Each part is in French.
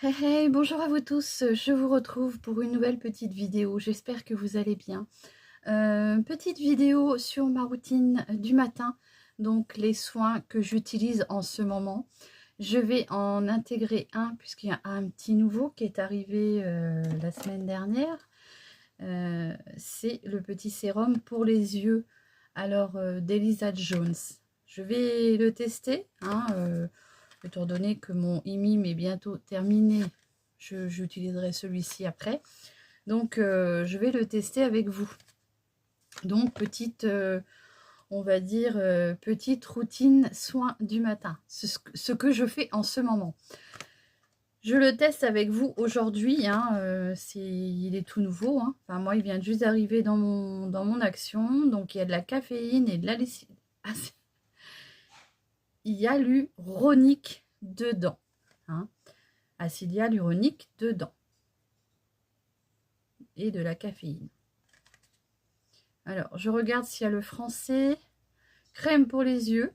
Hey hey, bonjour à vous tous, je vous retrouve pour une nouvelle petite vidéo, j'espère que vous allez bien. Petite vidéo sur ma routine du matin, donc les soins que j'utilise en ce moment. Je vais en intégrer un puisqu'il y a un petit nouveau qui est arrivé la semaine dernière. C'est le petit sérum pour les yeux, alors d'Elisa Jones. Je vais le tester, étant donné que mon IMIM est bientôt terminé, j'utiliserai celui-ci après. Donc, je vais le tester avec vous. Donc, petite, on va dire, petite routine soin du matin. Ce que je fais en ce moment. Je le teste avec vous aujourd'hui. Il est tout nouveau. Enfin, moi, il vient juste d'arriver dans mon action. Donc, il y a de la caféine et de la hyaluronique dedans. Acide hyaluronique dedans. Et de la caféine. Alors, je regarde s'il y a le français. Crème pour les yeux,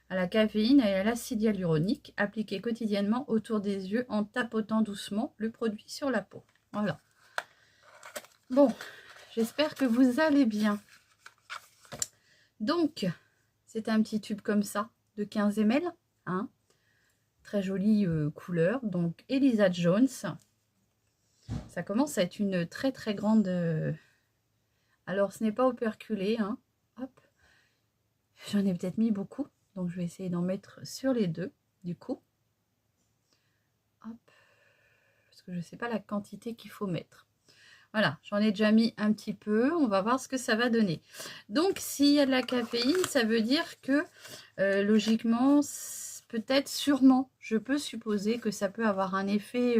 à la caféine et à l'acide hyaluronique, appliquée quotidiennement autour des yeux en tapotant doucement le produit sur la peau. Voilà. Bon, j'espère que vous allez bien. Donc, c'est un petit tube comme ça, de 15 ml. Très jolie couleur. Donc, Elisa Jones. Ça commence à être une très très grande... Alors, ce n'est pas operculé. Hop. J'en ai peut-être mis beaucoup. Donc, je vais essayer d'en mettre sur les deux, du coup. Hop. Parce que je ne sais pas la quantité qu'il faut mettre. Voilà, j'en ai déjà mis un petit peu. On va voir ce que ça va donner. Donc, s'il y a de la caféine, ça veut dire que, logiquement, peut-être, sûrement, je peux supposer que ça peut avoir un effet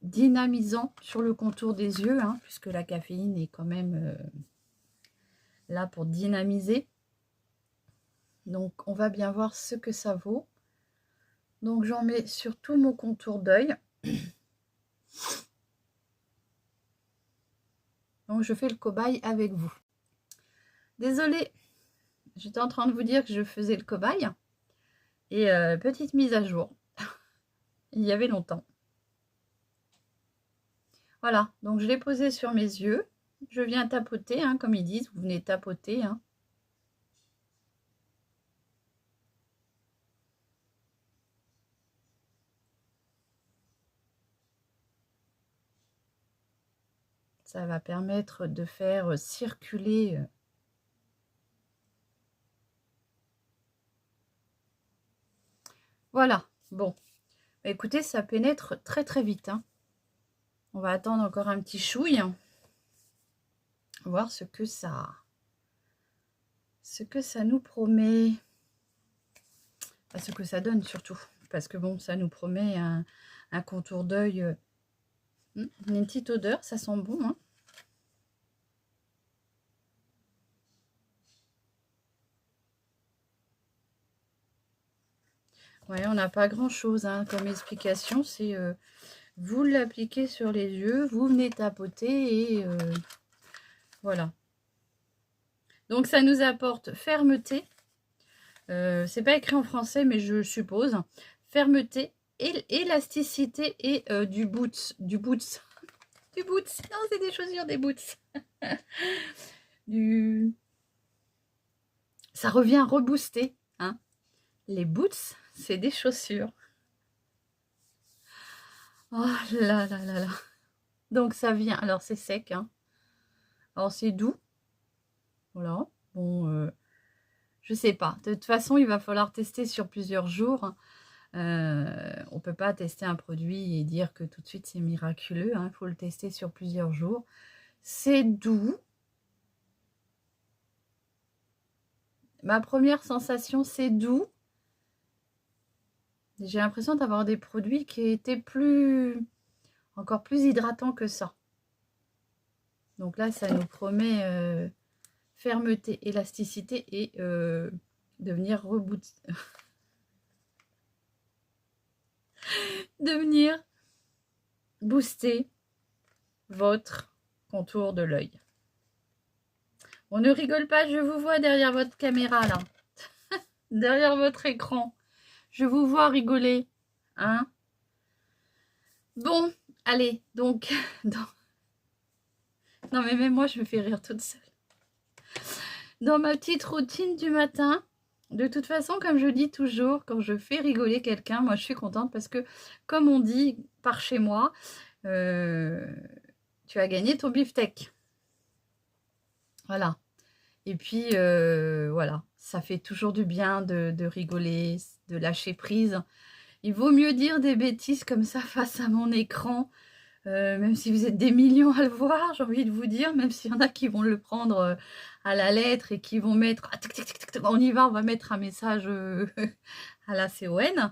dynamisant sur le contour des yeux, puisque la caféine est quand même là pour dynamiser. Donc, on va bien voir ce que ça vaut. Donc, j'en mets sur tout mon contour d'œil. Donc, je fais le cobaye avec vous. Désolée, j'étais en train de vous dire que je faisais le cobaye. Et petite mise à jour. Il y avait longtemps. Voilà, donc je l'ai posé sur mes yeux. Je viens tapoter, comme ils disent, vous venez tapoter. Ça va permettre de faire circuler voilà, bon. Écoutez, ça pénètre très très vite. On va attendre encore un petit chouille. Voir ce que ça nous promet. Enfin, ce que ça donne surtout. Parce que bon, ça nous promet un contour d'œil. Une petite odeur, ça sent bon. Ouais, on n'a pas grand chose comme explication. C'est vous l'appliquez sur les yeux, vous venez tapoter et voilà. Donc ça nous apporte fermeté. C'est pas écrit en français, mais je suppose. Fermeté, et élasticité et du boots. Du boots. Du boots. Non, c'est des chaussures, des boots. Ça revient rebooster. Les boots, c'est des chaussures. Oh là là là là. Donc ça vient. Alors c'est sec. Alors c'est doux. Voilà. Bon, je sais pas. De toute façon, il va falloir tester sur plusieurs jours. On ne peut pas tester un produit et dire que tout de suite c'est miraculeux. Il faut le tester sur plusieurs jours. C'est doux. Ma première sensation, c'est doux. J'ai l'impression d'avoir des produits qui étaient encore plus hydratants que ça. Donc là, ça nous promet fermeté, élasticité et de venir booster votre contour de l'œil. On ne rigole pas, je vous vois derrière votre caméra là. Derrière votre écran. Je vous vois rigoler. Hein? Bon, allez, donc, non mais même moi je me fais rire toute seule. Dans ma petite routine du matin, de toute façon, comme je dis toujours, quand je fais rigoler quelqu'un, moi je suis contente parce que, comme on dit par chez moi, tu as gagné ton beefsteak. Voilà. Et puis, voilà, ça fait toujours du bien de rigoler, de lâcher prise. Il vaut mieux dire des bêtises comme ça face à mon écran, même si vous êtes des millions à le voir, j'ai envie de vous dire, même s'il y en a qui vont le prendre à la lettre et qui vont mettre ah, tic, tic, tic, tic, on y va, on va mettre un message à la CON.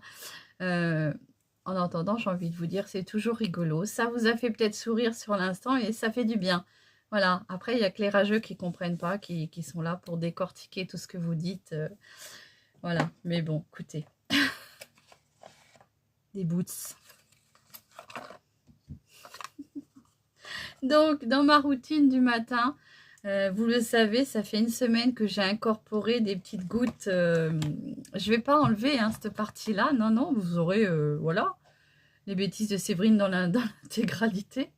En attendant, j'ai envie de vous dire, c'est toujours rigolo. Ça vous a fait peut-être sourire sur l'instant et ça fait du bien. Voilà, après, il y a que les rageux qui ne comprennent pas, qui sont là pour décortiquer tout ce que vous dites. Voilà, mais bon, écoutez. Des boots. Donc, dans ma routine du matin, vous le savez, ça fait une semaine que j'ai incorporé des petites gouttes. Je ne vais pas enlever hein, cette partie-là. Non, non, vous aurez, voilà, les bêtises de Séverine dans l'intégralité.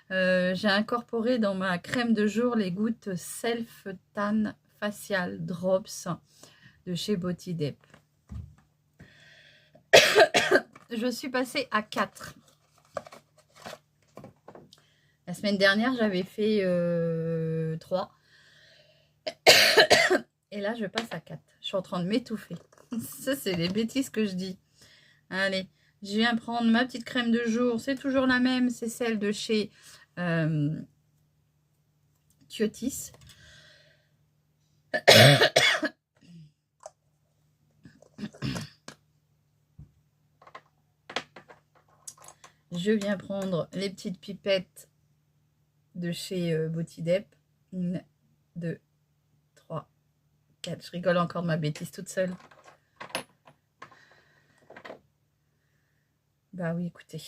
J'ai incorporé dans ma crème de jour les gouttes Self Tan Facial Drops de chez Beauty Dep. Je suis passée à 4. La semaine dernière, j'avais fait 3. Et là, je passe à 4. Je suis en train de m'étouffer. Ça, c'est les bêtises que je dis. Allez, je viens prendre ma petite crème de jour. C'est toujours la même. C'est celle de chez Kiotis. Je viens prendre les petites pipettes de chez Beauty Dep. 1, 2, 3, 4. Je rigole encore de ma bêtise toute seule. Bah oui, écoutez.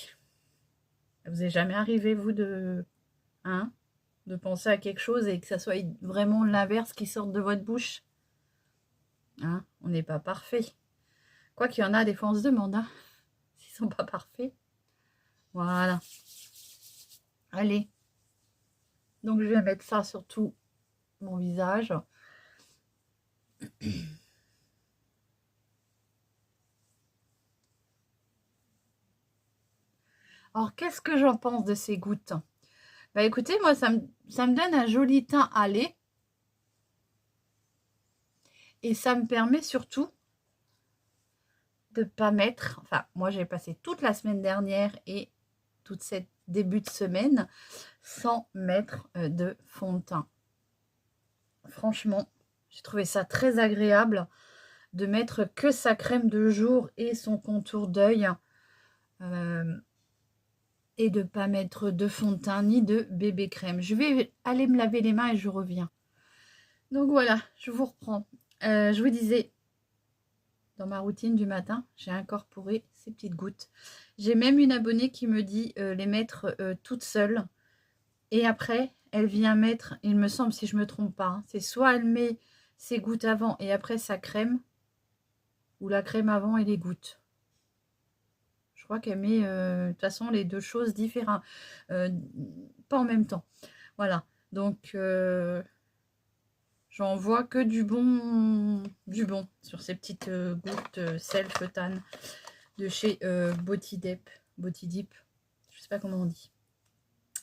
Vous est jamais arrivé, vous, de penser à quelque chose et que ça soit vraiment l'inverse qui sorte de votre bouche? Hein, on n'est pas parfait. Quoi qu'il y en a, des fois, on se demande s'ils sont pas parfaits. Voilà. Allez. Donc, je vais mettre ça sur tout mon visage. Alors, qu'est-ce que j'en pense de ces gouttes? Bah écoutez, moi, ça me donne un joli teint à lait. Et ça me permet surtout de ne pas mettre... Enfin, moi, j'ai passé toute la semaine dernière et toute cette début de semaine sans mettre de fond de teint. Franchement, j'ai trouvé ça très agréable de mettre que sa crème de jour et son contour d'œil et de ne pas mettre de fond de teint ni de bébé crème. Je vais aller me laver les mains et je reviens. Donc voilà, je vous reprends. Je vous disais, dans ma routine du matin, j'ai incorporé ces petites gouttes. J'ai même une abonnée qui me dit les mettre toute seule. Et après, elle vient mettre, il me semble, si je ne me trompe pas, hein, c'est soit elle met ses gouttes avant et après sa crème, ou la crème avant et les gouttes. Je crois qu'elle met de toute façon les deux choses différentes, pas en même temps. Voilà, donc j'en vois que du bon sur ces petites gouttes Self Tan de chez Beauty Dep, je sais pas comment on dit.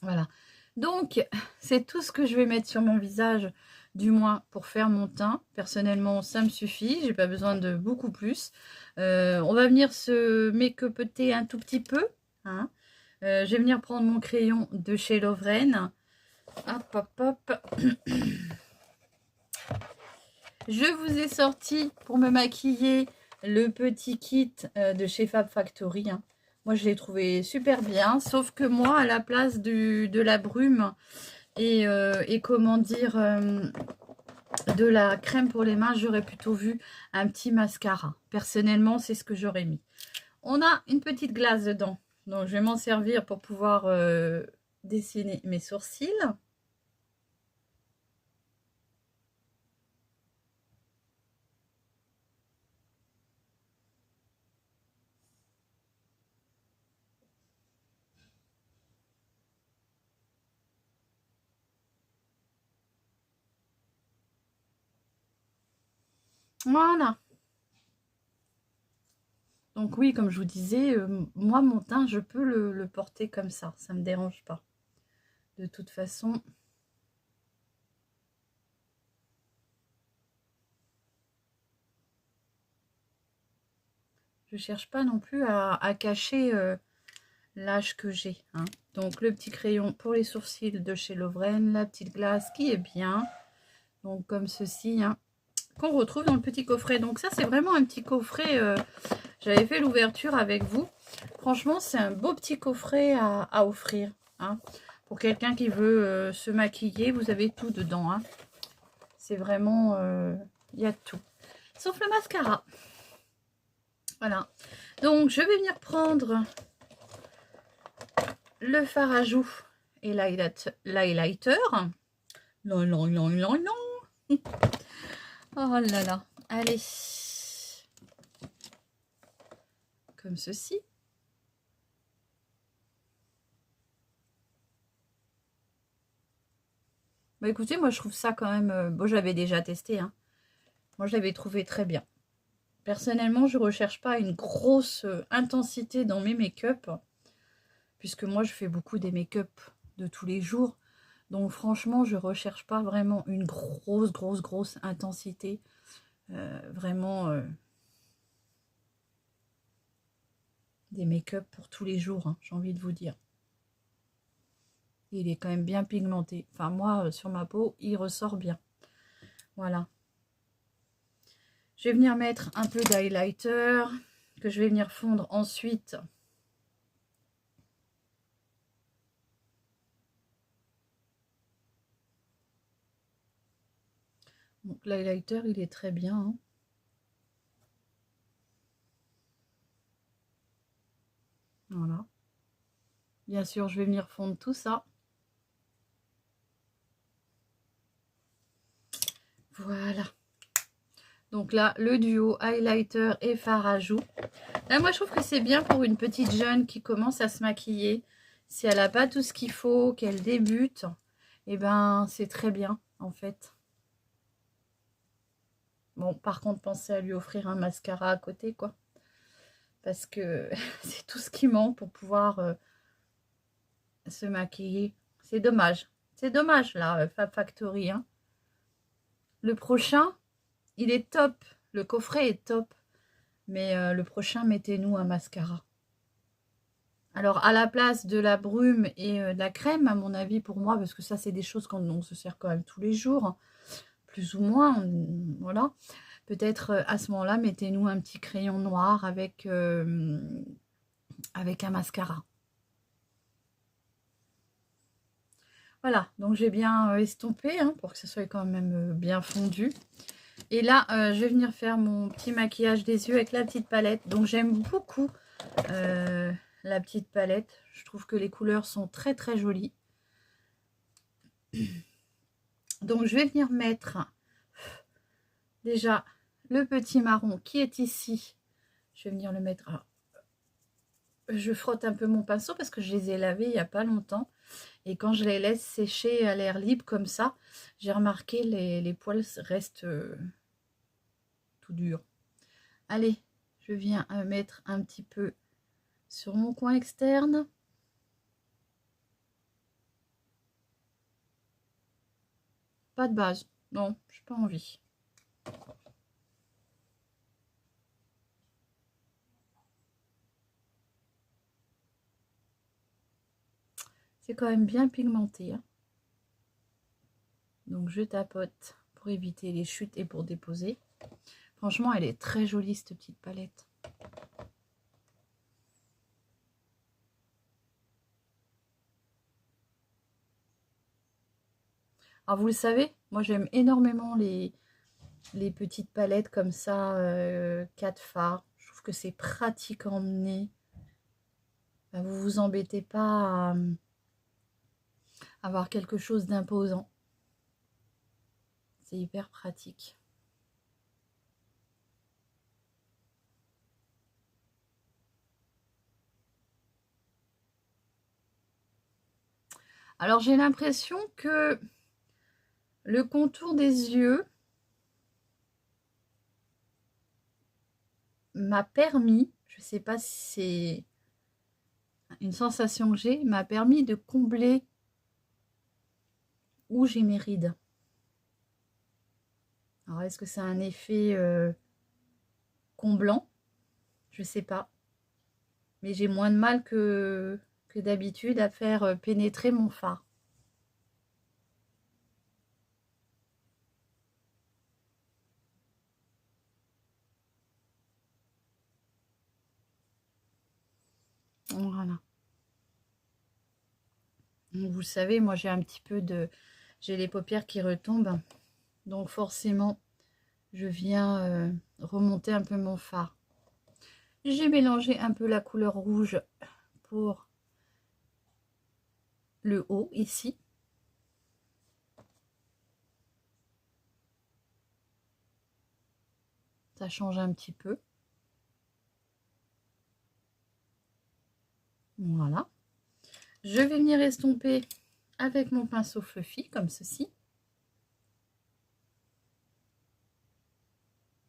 Voilà, donc c'est tout ce que je vais mettre sur mon visage, du moins pour faire mon teint. Personnellement, ça me suffit, j'ai pas besoin de beaucoup plus. On va venir se make-upeter un tout petit peu. Hein. Je vais venir prendre mon crayon de chez Lovren. Hop, hop, hop. Je vous ai sorti pour me maquiller le petit kit de chez Fab Factory. Hein. Moi, je l'ai trouvé super bien, sauf que moi, à la place de la brume et comment dire, de la crème pour les mains, j'aurais plutôt vu un petit mascara. Personnellement, c'est ce que j'aurais mis. On a une petite glace dedans, donc je vais m'en servir pour pouvoir dessiner mes sourcils. Voilà. Donc oui, comme je vous disais, moi, mon teint, je peux le porter comme ça. Ça ne me dérange pas. De toute façon... Je cherche pas non plus à cacher l'âge que j'ai. Hein. Donc, le petit crayon pour les sourcils de chez Lovren. La petite glace qui est bien. Donc, comme ceci, hein, qu'on retrouve dans le petit coffret. Donc, ça, c'est vraiment un petit coffret. J'avais fait l'ouverture avec vous. Franchement, c'est un beau petit coffret à offrir. Hein. Pour quelqu'un qui veut se maquiller, vous avez tout dedans. Hein. C'est vraiment... il y a tout. Sauf le mascara. Voilà. Donc, je vais venir prendre le fard à joues et l'highlighter. Non, non, non, non, non. Oh là là. Allez. Comme ceci. Bah écoutez, moi je trouve ça quand même... bon, j'avais déjà testé. Hein. Moi, je l'avais trouvé très bien. Personnellement, je ne recherche pas une grosse intensité dans mes make-up. Puisque moi, je fais beaucoup des make-up de tous les jours. Donc franchement, je ne recherche pas vraiment une grosse intensité. Vraiment des make-up pour tous les jours, hein, j'ai envie de vous dire. Il est quand même bien pigmenté. Enfin, moi, sur ma peau, il ressort bien. Voilà. Je vais venir mettre un peu d'highlighter que je vais venir fondre ensuite. Donc l'highlighter, il est très bien. Hein. Voilà. Bien sûr, je vais venir fondre tout ça. Voilà. Donc là, le duo highlighter et fard à joues. Là, moi, je trouve que c'est bien pour une petite jeune qui commence à se maquiller. Si elle n'a pas tout ce qu'il faut, qu'elle débute, eh ben, c'est très bien, en fait. Bon, par contre, pensez à lui offrir un mascara à côté, quoi. Parce que c'est tout ce qui manque pour pouvoir se maquiller. C'est dommage. C'est dommage, là, Fab Factory. Hein. Le prochain, il est top. Le coffret est top. Mais le prochain, mettez-nous un mascara. Alors, à la place de la brume et de la crème, à mon avis, pour moi, parce que ça, c'est des choses qu'on se sert quand même tous les jours, plus ou moins, voilà. Peut-être à ce moment-là, mettez-nous un petit crayon noir avec un mascara. Voilà, donc j'ai bien estompé hein, pour que ce soit quand même bien fondu. Et là, je vais venir faire mon petit maquillage des yeux avec la petite palette. Donc j'aime beaucoup la petite palette. Je trouve que les couleurs sont très très jolies. Donc je vais venir mettre déjà le petit marron qui est ici. Je vais venir le mettre. Alors, je frotte un peu mon pinceau parce que je les ai lavés il n'y a pas longtemps. Et quand je les laisse sécher à l'air libre comme ça, j'ai remarqué les poils restent tout durs. Allez, je viens mettre un petit peu sur mon coin externe. Pas de base. Non, j'ai pas envie. C'est quand même bien pigmenté. Hein. Donc je tapote pour éviter les chutes et pour déposer. Franchement, elle est très jolie cette petite palette. Alors vous le savez, moi j'aime énormément les petites palettes comme ça, 4 fards. Je trouve que c'est pratique à emmener. Vous vous embêtez pas à avoir quelque chose d'imposant. C'est hyper pratique. Alors j'ai l'impression que le contour des yeux m'a permis, je ne sais pas si c'est une sensation que j'ai, m'a permis de combler où j'ai mes rides. Alors, est-ce que c'est un effet comblant? Je sais pas. Mais j'ai moins de mal que d'habitude à faire pénétrer mon fard. Voilà. Donc, vous le savez, moi j'ai un petit peu de... J'ai les paupières qui retombent. Donc forcément, je viens remonter un peu mon fard. J'ai mélangé un peu la couleur rouge pour le haut ici. Ça change un petit peu. Voilà. Je vais venir estomper avec mon pinceau fluffy, comme ceci.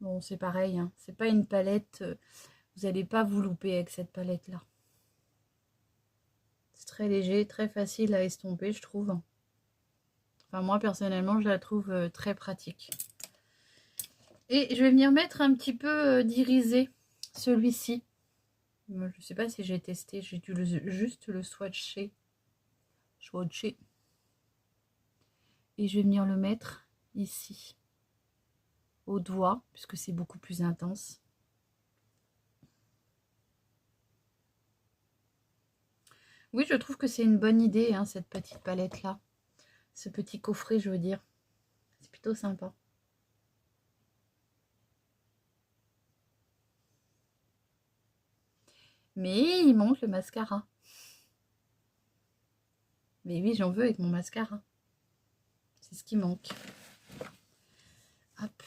Bon, c'est pareil, hein. C'est pas une palette, vous n'allez pas vous louper avec cette palette-là. C'est très léger, très facile à estomper, je trouve. Enfin, moi, personnellement, je la trouve très pratique. Et je vais venir mettre un petit peu d'irisé, celui-ci. Je ne sais pas si j'ai testé, j'ai dû juste le swatcher. Et je vais venir le mettre ici, au doigt, puisque c'est beaucoup plus intense. Oui, je trouve que c'est une bonne idée, hein, cette petite palette-là. Ce petit coffret, je veux dire. C'est plutôt sympa. Mais il manque le mascara. Mais oui, j'en veux avec mon mascara. C'est ce qui manque. Hop.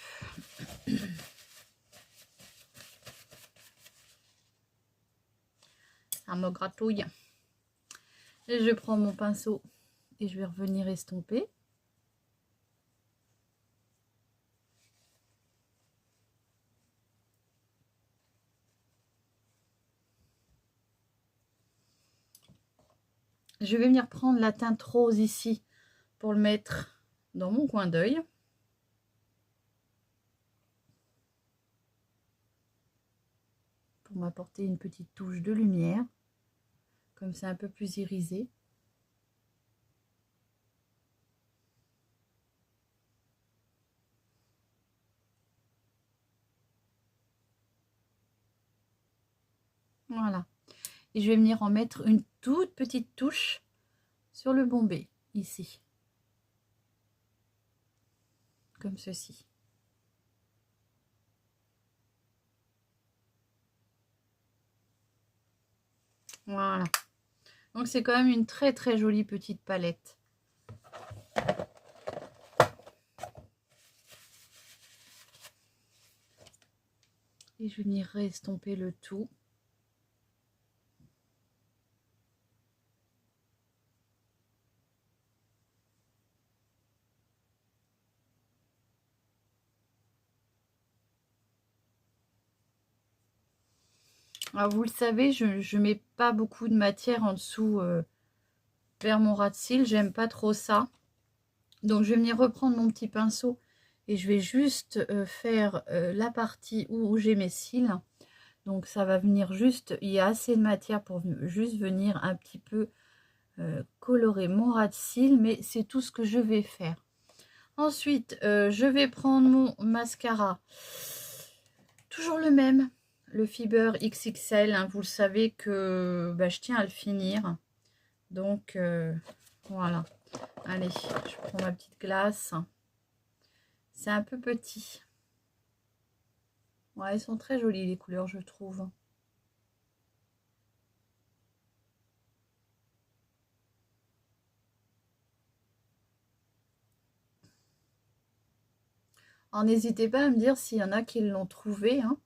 Ça me gratouille. Et je prends mon pinceau et je vais revenir estomper. Je vais venir prendre la teinte rose ici pour le mettre dans mon coin d'œil. Pour m'apporter une petite touche de lumière. Comme c'est un peu plus irisé. Voilà. Et je vais venir en mettre une toute petite touche sur le bombé, ici. Comme ceci. Voilà. Donc c'est quand même une très très jolie petite palette. Et je vais venir restomper le tout. Alors vous le savez, je ne mets pas beaucoup de matière en dessous vers mon ras de cils. J'aime pas trop ça. Donc je vais venir reprendre mon petit pinceau et je vais juste faire la partie où j'ai mes cils. Donc ça va venir juste, il y a assez de matière pour juste venir un petit peu colorer mon ras de cils, mais c'est tout ce que je vais faire. Ensuite, je vais prendre mon mascara, toujours le même, le Fiber XXL, hein, vous le savez que je tiens à le finir. Donc voilà, allez, je prends ma petite glace. C'est un peu petit. Ouais, elles sont très jolies les couleurs, je trouve. Alors n'hésitez pas à me dire s'il y en a qui l'ont trouvé. Hein.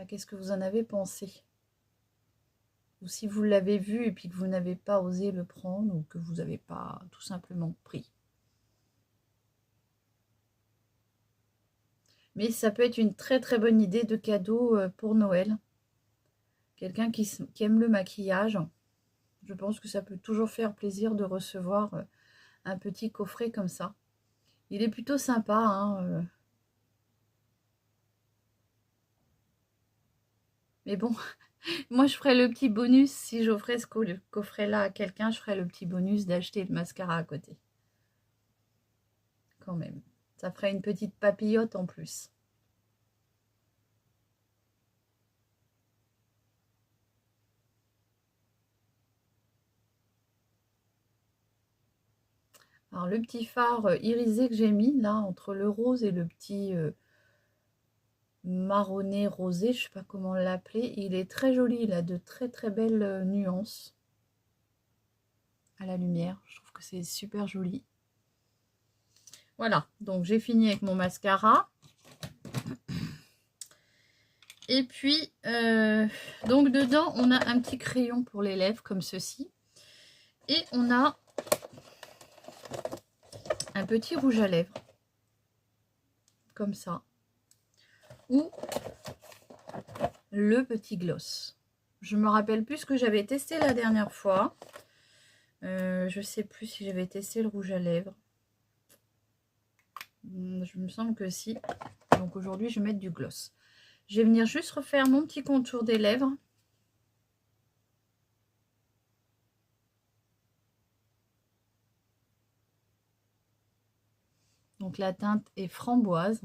Qu'est-ce que vous en avez pensé? Ou si vous l'avez vu et puis que vous n'avez pas osé le prendre ou que vous n'avez pas tout simplement pris. Mais ça peut être une très très bonne idée de cadeau pour Noël. Quelqu'un qui aime le maquillage, je pense que ça peut toujours faire plaisir de recevoir un petit coffret comme ça. Il est plutôt sympa, hein, mais bon, moi je ferais le petit bonus, si j'offrais ce coffret-là à quelqu'un, je ferais le petit bonus d'acheter le mascara à côté. Quand même. Ça ferait une petite papillote en plus. Alors le petit phare irisé que j'ai mis là, entre le rose et le petit marronné rosé, je sais pas comment l'appeler, il est très joli, il a de très très belles nuances à la lumière, je trouve que c'est super joli. Voilà, donc j'ai fini avec mon mascara. Et puis, donc dedans, on a un petit crayon pour les lèvres comme ceci. Et on a un petit rouge à lèvres, comme ça. Ou le petit gloss. Je me rappelle plus ce que j'avais testé la dernière fois. Je sais plus si j'avais testé le rouge à lèvres. Je me semble que si. Donc aujourd'hui, je vais mettre du gloss. Je vais venir juste refaire mon petit contour des lèvres. Donc la teinte est framboise.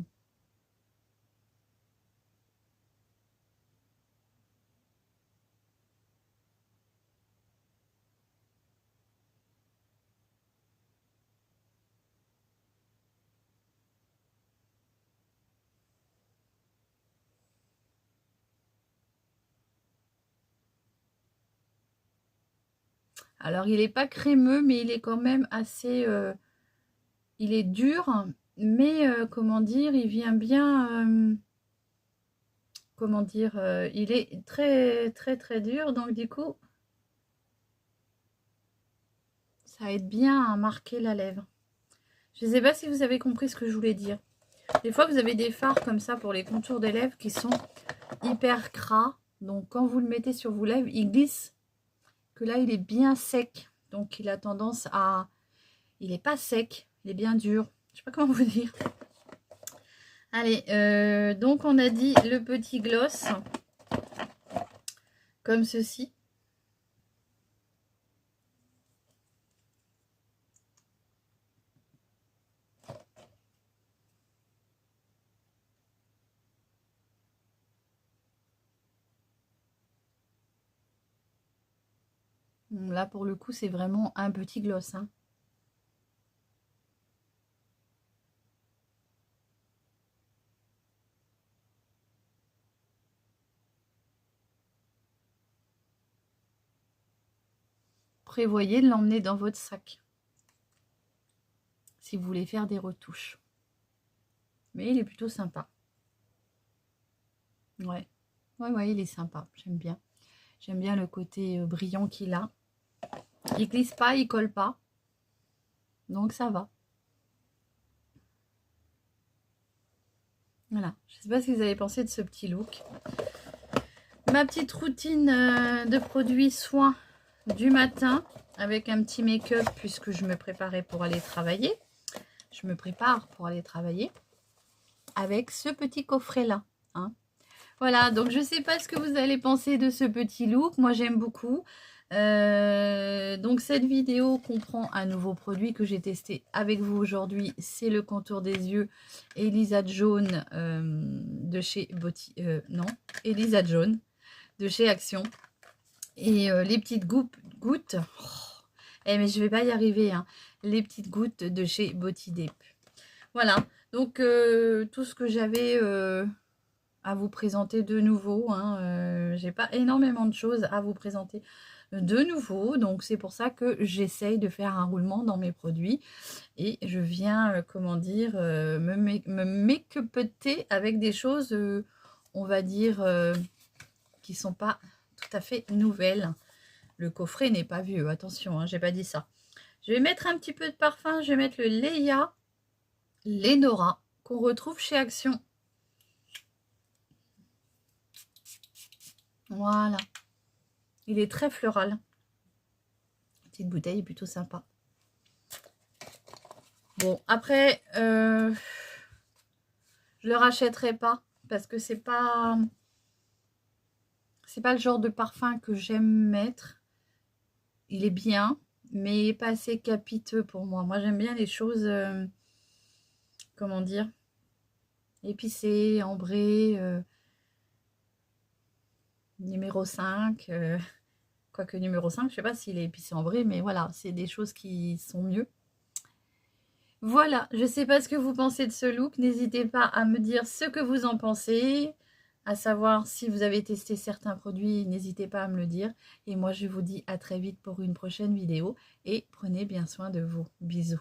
Alors il n'est pas crémeux, mais il est quand même assez... il est dur, mais comment dire, il vient bien... comment dire, il est très très très dur, donc du coup, ça aide bien à marquer la lèvre. Je ne sais pas si vous avez compris ce que je voulais dire. Des fois, vous avez des fards comme ça pour les contours des lèvres qui sont hyper gras. Donc, quand vous le mettez sur vos lèvres, il glisse. Que là, il est bien sec. Donc, il a tendance à... Il n'est pas sec, il est bien dur. Je ne sais pas comment vous dire. Allez, donc on a dit le petit gloss. Comme ceci. Là, pour le coup, c'est vraiment un petit gloss, hein. Prévoyez de l'emmener dans votre sac si vous voulez faire des retouches. Mais il est plutôt sympa. Ouais, ouais, il est sympa. J'aime bien. J'aime bien le côté brillant qu'il a. Il glisse pas, il colle pas. Donc ça va. Voilà. Je ne sais pas si vous avez pensé de ce petit look. Ma petite routine de produits soins du matin avec un petit make-up puisque je me préparais pour aller travailler. Je me prépare pour aller travailler avec ce petit coffret là, hein. Voilà, donc je ne sais pas ce que vous allez penser de ce petit look. Moi, j'aime beaucoup. Donc, cette vidéo comprend un nouveau produit que j'ai testé avec vous aujourd'hui. C'est le contour des yeux Elisa Jaune de chez non, Elisa Jaune de chez Action. Et les petites gouttes. Oh, mais je vais pas y arriver, hein. Les petites gouttes de chez Botidep. Voilà, donc tout ce que j'avais à vous présenter de nouveau, hein. J'ai pas énormément de choses à vous présenter de nouveau, donc c'est pour ça que j'essaye de faire un roulement dans mes produits et je viens, comment dire, me make-upter avec des choses, on va dire, qui sont pas tout à fait nouvelles. Le coffret n'est pas vieux, attention, hein, j'ai pas dit ça. Je vais mettre un petit peu de parfum, je vais mettre le Leia Lenora qu'on retrouve chez Action. Voilà. Il est très floral. Petite bouteille, plutôt sympa. Bon, après, je le rachèterai pas parce que c'est pas le genre de parfum que j'aime mettre. Il est bien, mais pas assez capiteux pour moi. Moi, j'aime bien les choses, comment dire, épicées, ambrées, numéro 5. Quoique numéro 5, je sais pas s'il est épicé ambré, mais voilà, c'est des choses qui sont mieux. Voilà, je sais pas ce que vous pensez de ce look. N'hésitez pas à me dire ce que vous en pensez, à savoir si vous avez testé certains produits, n'hésitez pas à me le dire. Et moi, je vous dis à très vite pour une prochaine vidéo et prenez bien soin de vous. Bisous.